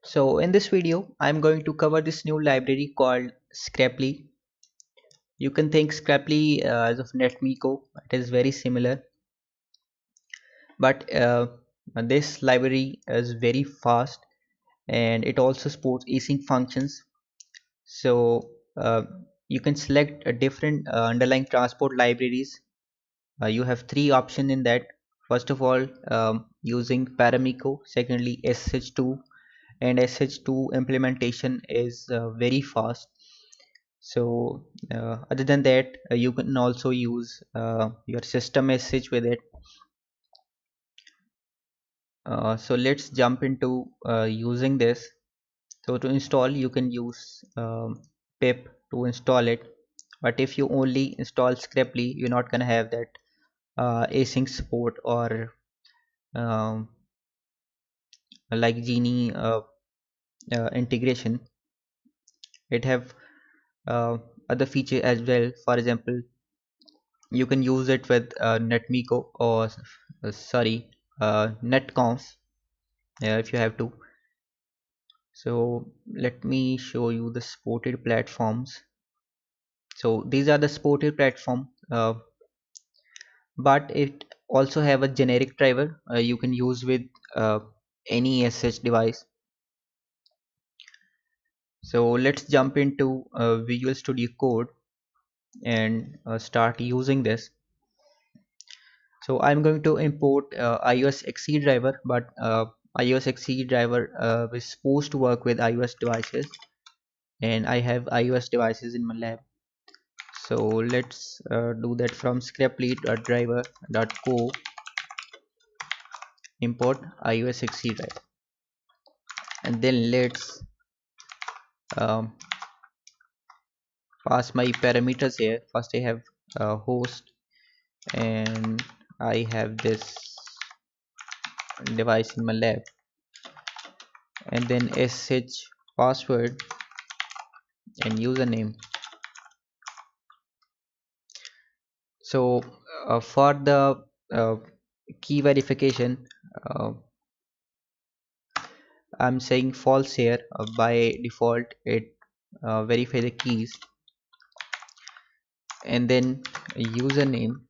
So in this video, I'm going to cover this new library called Scrapli. You can think Scrapli as of NetMiko. It is very similar, but this library is very fast and it also supports async functions. So you can select a different underlying transport libraries. You have three options in that. First of all, using Paramiko. Secondly, SH2, and SH2 implementation is very fast. So other than that, you can also use your system SH with it. So let's jump into using this. So to install, you can use pip to install it. But if you only install Scrapli, you're not gonna have that async support or um, like Genie integration. It have uh, other feature as well. For example, you can use it with netmiko or sorry, netconf if you have to. So let me show you the supported platforms. So these are the supported platform, but it also have a generic driver you can use with uh, any sh device. So let's jump into Visual Studio Code and start using this. So I'm going to import iOS XE driver, but iOS XE driver is supposed to work with iOS devices, and I have iOS devices in my lab. So let's do that from scrapli.driver.co import iOS XE driver, and then let's um, pass my parameters here. First I have host, and I have this device in my lab, and then sh password and username. So for the uh, key verification, uh, I'm saying false here. By default it verify the keys, and then username,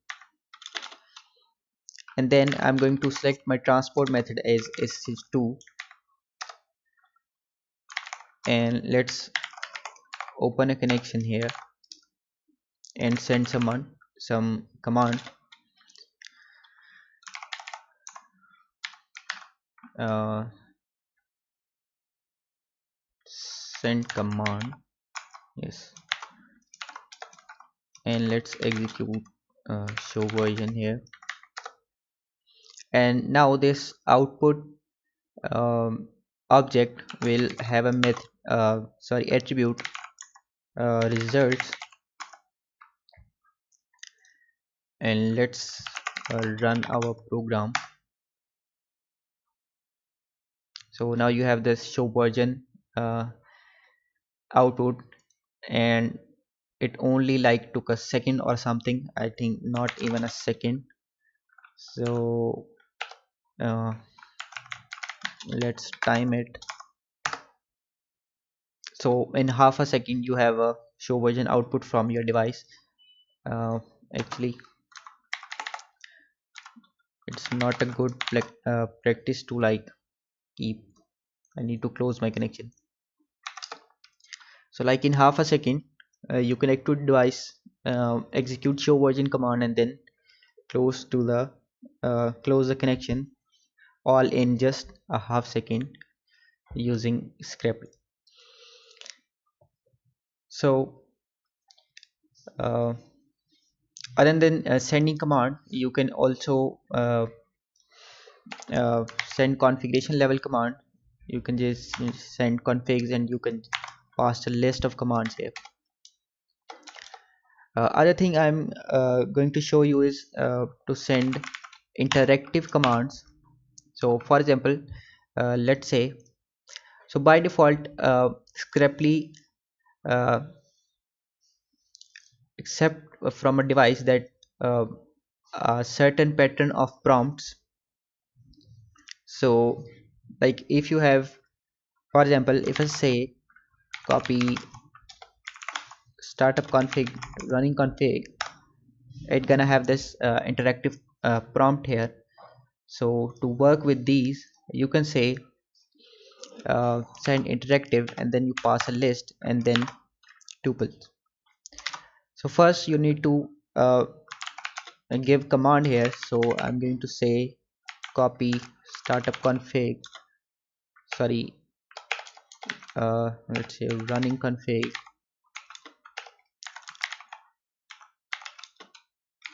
and then I'm going to select my transport method as sh2, and let's open a connection here and send some command. uh, Send command, yes, and let's execute show version here. And now this output um, object will have a attribute results, and let's run our program. So now you have this show version uh, output, and it only like took a second or something, I think not even a second. So uh, let's time it. So in half a second you have a show version output from your device. Actually it's not a good practice to like keep. I need to close my connection. So like in half a second you connect to the device, execute show version command, and then close the connection, all in just a half second using script. So uh, other than sending command, you can also send configuration level command. You can just send configs, and you can pass a list of commands here. Other thing I'm going to show you is to send interactive commands. So for example, let's say, so by default Scrapli uh, accept from a device that uh, a certain pattern of prompts. So like if you have For example, if I say copy startup config running config, it's gonna have this interactive prompt here. So to work with these, you can say send interactive and then you pass a list and then tuples. So first you need to give command here. So I'm going to say copy startup config, sorry, let's say running config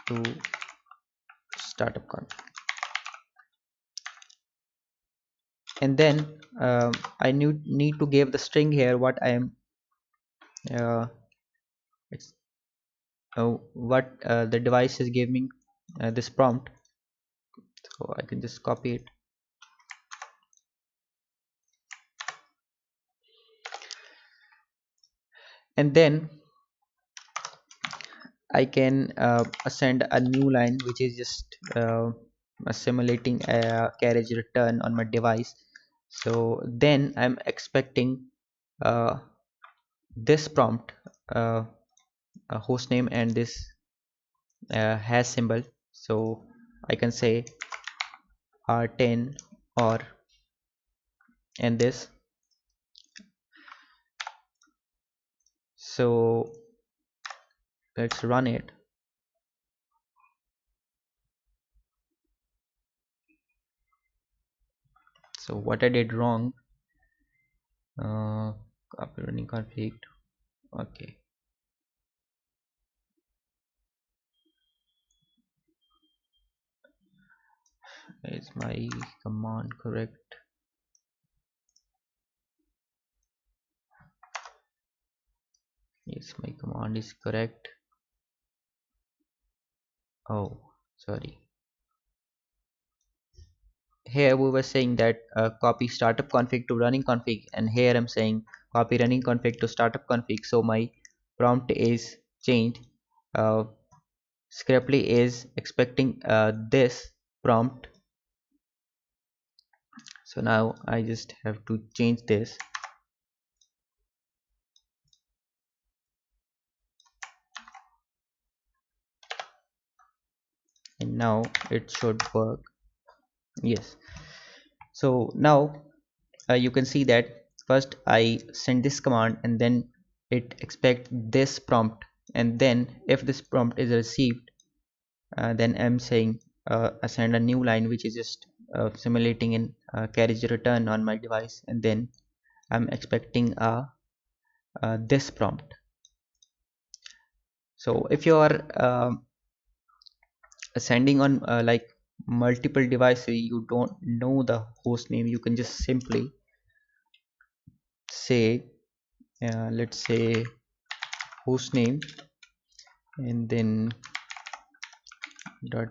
to startup config, and then I need to give the string here what I am uh, it's what the device is giving this prompt. So I can just copy it, and then I can send a new line which is just simulating a carriage return on my device. So then I'm expecting uh, this prompt, a host name and this hash symbol. So I can say R10 or and this. So let's run it. So what I did wrong, copy running config. Okay, is my command correct? Yes, my command is correct. Oh, sorry. Here we were saying that copy startup config to running config, and here I'm saying copy running config to startup config. So my prompt is changed. uh, Scrapli is expecting this prompt. So now I just have to change this, and now it should work. Yes. So now you can see that first I send this command and then it expect this prompt, and then if this prompt is received, then I'm saying I send a new line which is just simulating an carriage return on my device, and then I'm expecting this prompt. So if you are sending on like multiple devices, you don't know the host name, you can just simply say let's say host name and then dot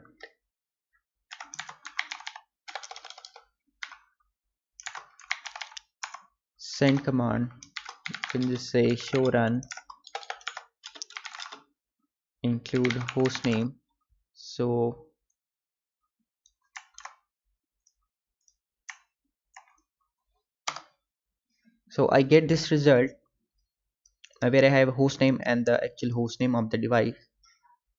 send command. You can just say show run include host name. So I get this result where I have a host name and the actual host name of the device.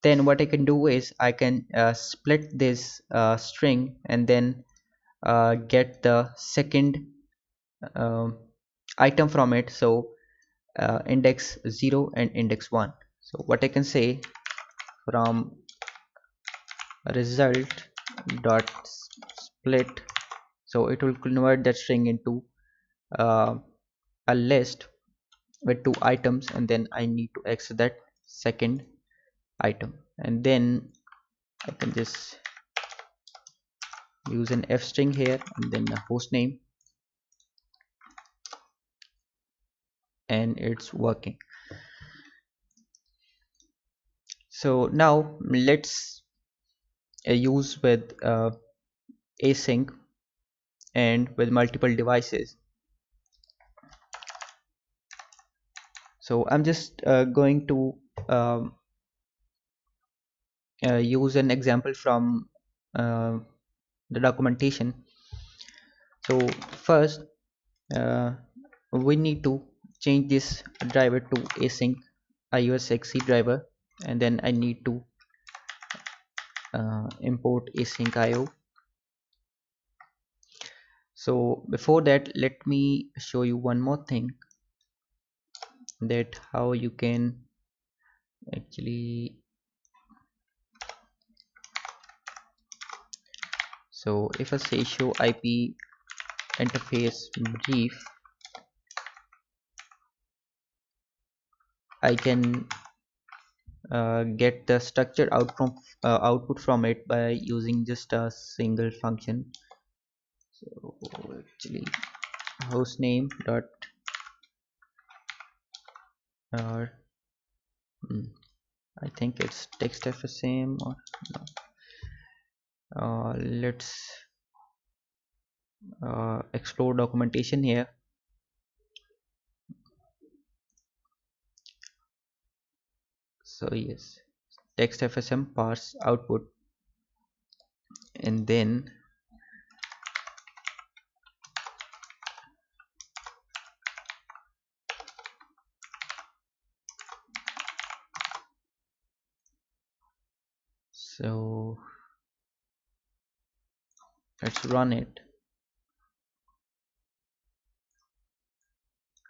Then what I can do is I can split this string and then get the second um item from it. So index 0 and index 1. So what I can say from result dot split, so it will convert that string into uh, a list with two items, and then I need to access that second item, and then I can just use an f string here and then a host name, and it's working. So now let's use with async and with multiple devices. So I'm just going to um, use an example from uh, the documentation. So first we need to change this driver to async iOS.exe driver, and then I need to import async IO. So before that, let me show you one more thing, that how you can actually, so if I say show IP interface brief, I can get the structured output from it by using just a single function. So actually hostname dot uh, I think it's text FSM, or no. Let's explore documentation here. So yes, text FSM parse output, and then so let's run it.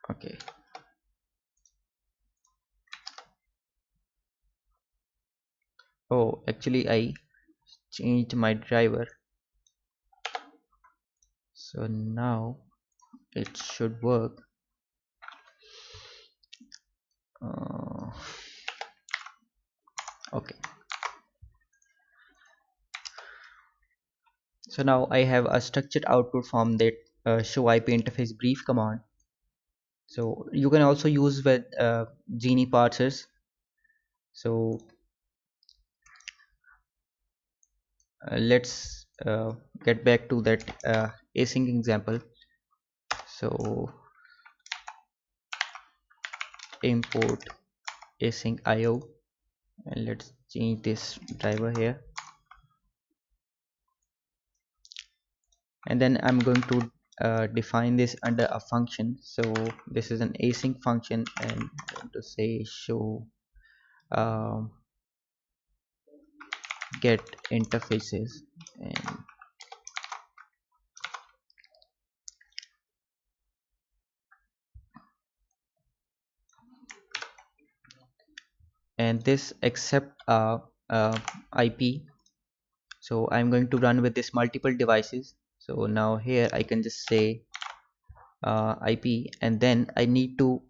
Okay, oh actually I changed my driver, so now it should work. uh, okay, so now I have a structured output from that show IP interface brief command. So you can also use with Genie parsers. So let's get back to that async example. So import async IO, and let's change this driver here, and then I'm going to define this under a function. So this is an async function, and I'm going to say show um, get interfaces, and this accept IP. So I'm going to run with this multiple devices. So now here I can just say IP, and then I need to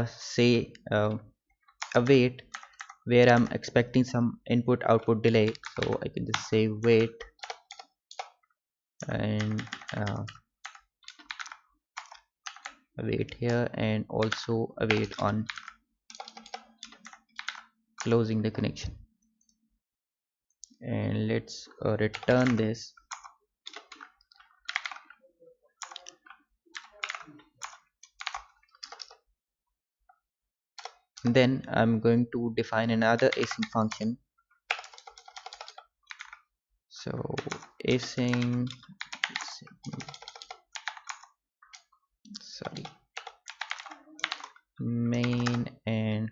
say await, where I'm expecting some input output delay. So I can just say wait, and await here, and also await on closing the connection, and let's return this. Then I'm going to define another async function. So async, sorry, main and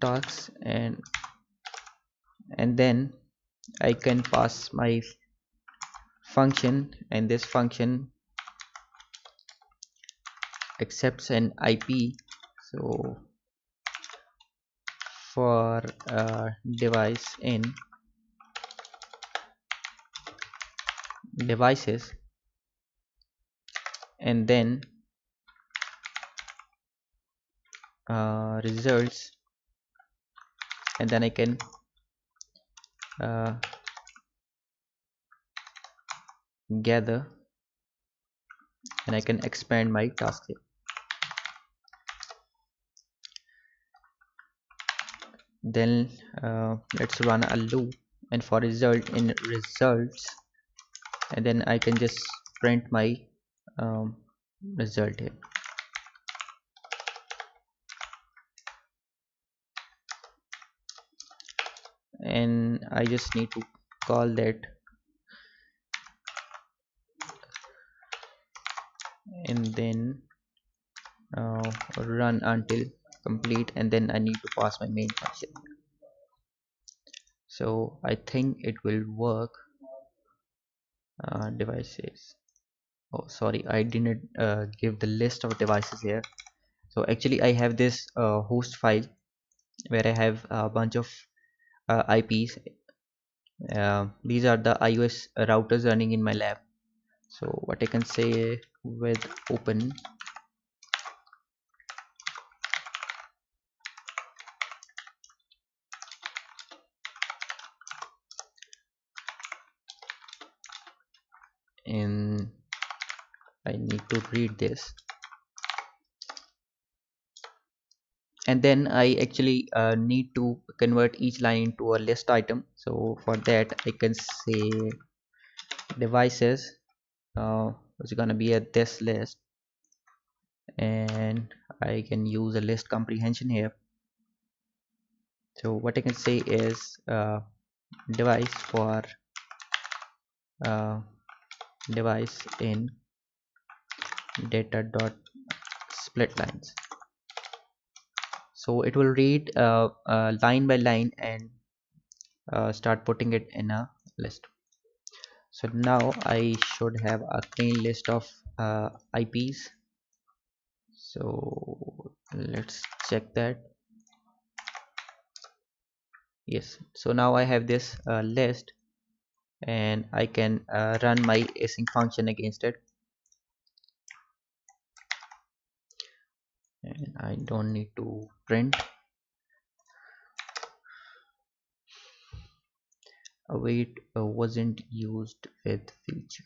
tasks, and then I can pass my function, and this function accepts an IP. So for device in devices, and then results, and then I can uh, gather, and I can expand my task here. Then let's run a loop, and for result in results, and then I can just print my result here. And I just need to call that and then run until complete, and then I need to pass my main function. So I think it will work. Devices, oh sorry, I didn't give the list of devices here. So actually I have this host file where I have a bunch of IPs. These are the iOS routers running in my lab. So what I can say with open, and I need to read this, and then I actually need to convert each line into a list item. So for that I can say devices, it's gonna be a this list, and I can use a list comprehension here. So what I can say is device for uh, device in data dot split lines. So it will read line by line and start putting it in a list. So now I should have a clean list of IPs. So let's check that. Yes, so now I have this list, and I can run my async function against it, and I don't need to print. Await wasn't used with feature.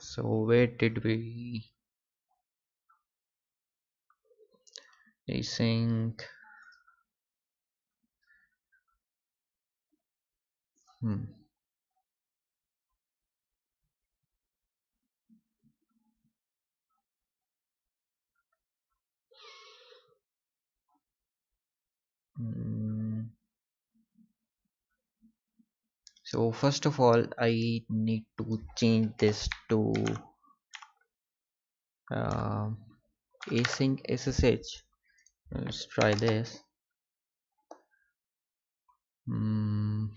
So where did we async? hmm. Mm, so first of all I need to change this to uh, async SSH. Let's try this. mm,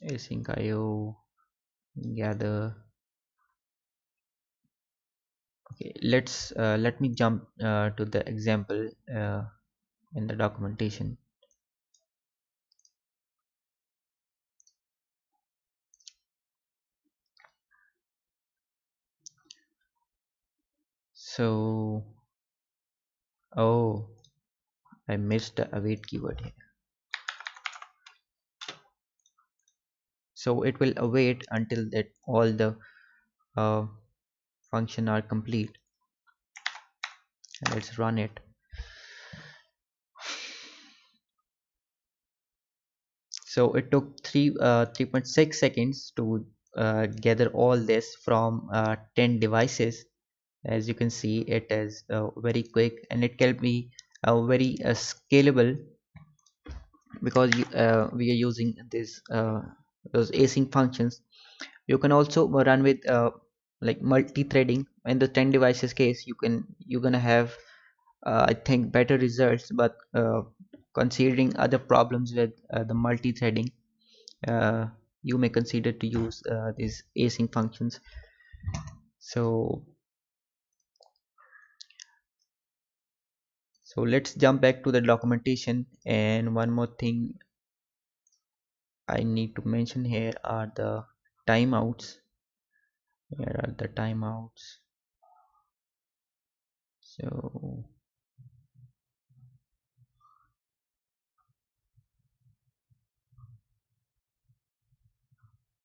Async IO gather. Okay, let me jump to the example in the documentation. So oh, I missed the await keyword here. So it will await until that all the uh, function are complete. Let's run it. So it took 3.6 seconds to gather all this from 10 devices. As you can see, it is very quick, and it can be very scalable, because we are using this those async functions. You can also run with like multi-threading. In the 10 devices case, you're gonna have I think better results, but considering other problems with the multi-threading, uh, you may consider to use these async functions. So let's jump back to the documentation, and one more thing I need to mention here are the timeouts. Here are the timeouts.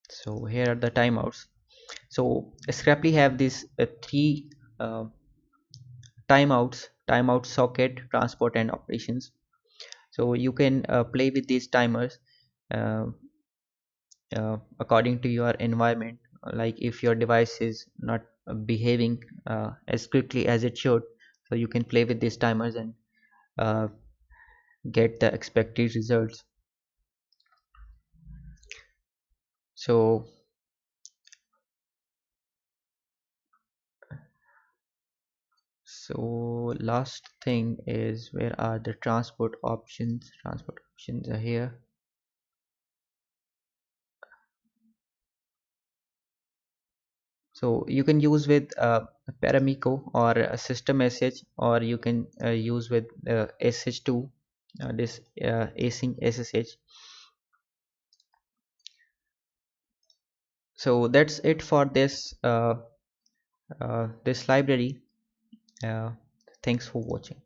So here are the timeouts. So Scrapli have these three uh, timeouts: timeout, socket, transport, and operations. So you can play with these timers uh, according to your environment. Like if your device is not behaving as quickly as it should, so you can play with these timers and uh, get the expected results. So last thing is, where are the transport options? Transport options are here. So you can use with Paramico or a system SH, or you can use with SH2, this async SSH. So that's it for this library. uh, Thanks for watching.